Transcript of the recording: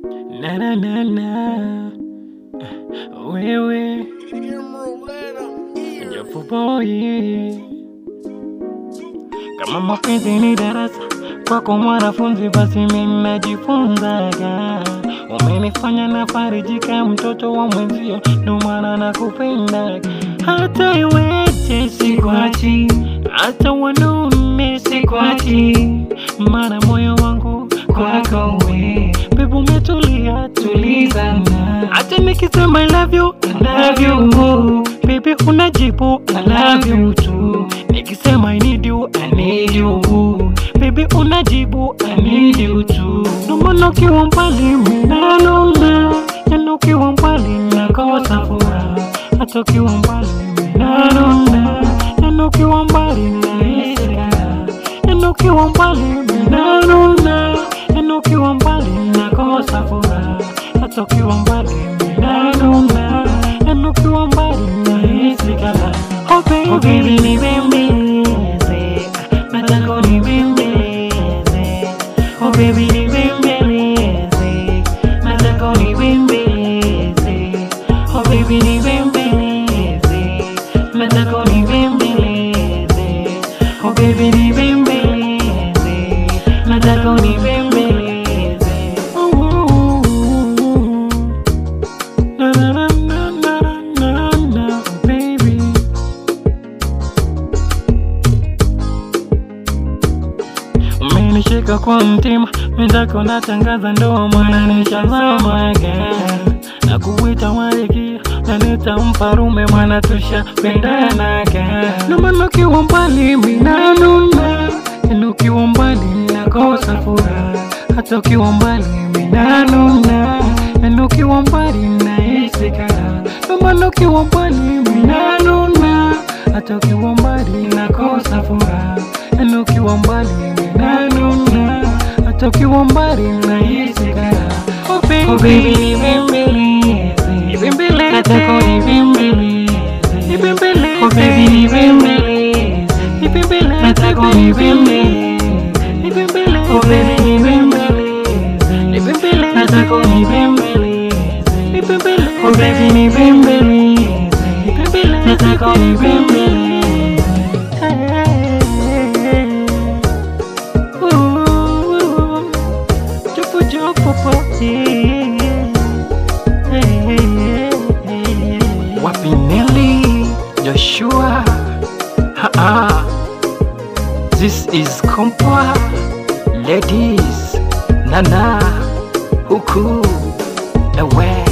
Na na na na, wewe Jafu boy. Kama mapenzi ni darasa kwako mwanafunzi, basi mimi najifunzaga. Umenifanya nafarijika, mtoto wa mwenzio, ndo maana nakupenda. Hata iweje sikuachi, hata wanaume sikuachi, maana moyo wangu kwako we. Baby umetulia, tulizana. Hata nikisema I love you, I love you, baby unajibu I love you too. Nikisema I need you, I need you, baby unajibu I need you too. Ndomana ukiwa mbali mimi nanuna, yana ukiwa mbali nakosa furaha. Hata ukiwa mbali mimi nanuna, yana ukiwa mbali nahisi raha. Yana ukiwa mbali mimi nanuna, yana ukiwa mbali nakosa furaha. Hata ukiwa mbali mimi nanuna, yana ukiwa mbali nahisi raha. Oh baby nibembeleze, nataka nibembeleze. Oh baby nibembeleze, nataka nibembeleze. Oh baby nibembeleze, nataka nibembeleze. Oh baby nibembeleze, nataka nibembeleze. Na na na na na na baby. Umenishika kwa mtima, mwenzako natangaza ndoa, maana nishazamaga. Na kuita malkia, na nitamfarume, maana tushapendanaga. Ndo maana ukiwa mbali mimi nanuna, na ukiwa mbali nakosa furaha. Hata ukiwa mbali mimi nanuna, na ukiwa mbali nahisi raha. Ndo maana ukiwa mbali mimi nanuna, hata ukiwa mbali nakosa furaha. Na ukiwa mbali mimi nanuna, hata ukiwa mbali nahisi raha. Oh baby nibembeleze, nibembeleze, nataka nibembeleze, nibembeleze. Oh baby nibembeleze, nibembeleze, nataka nibembeleze, nibembeleze. Oh baby nibembeleze, nibembeleze, nataka nibembeleze, nibembeleze. Oh baby nibembeleze, nibembeleze, nataka nibembeleze. Wapi Nelly, Joshua, this is Kompwa, ladies, Nana, Huku, away.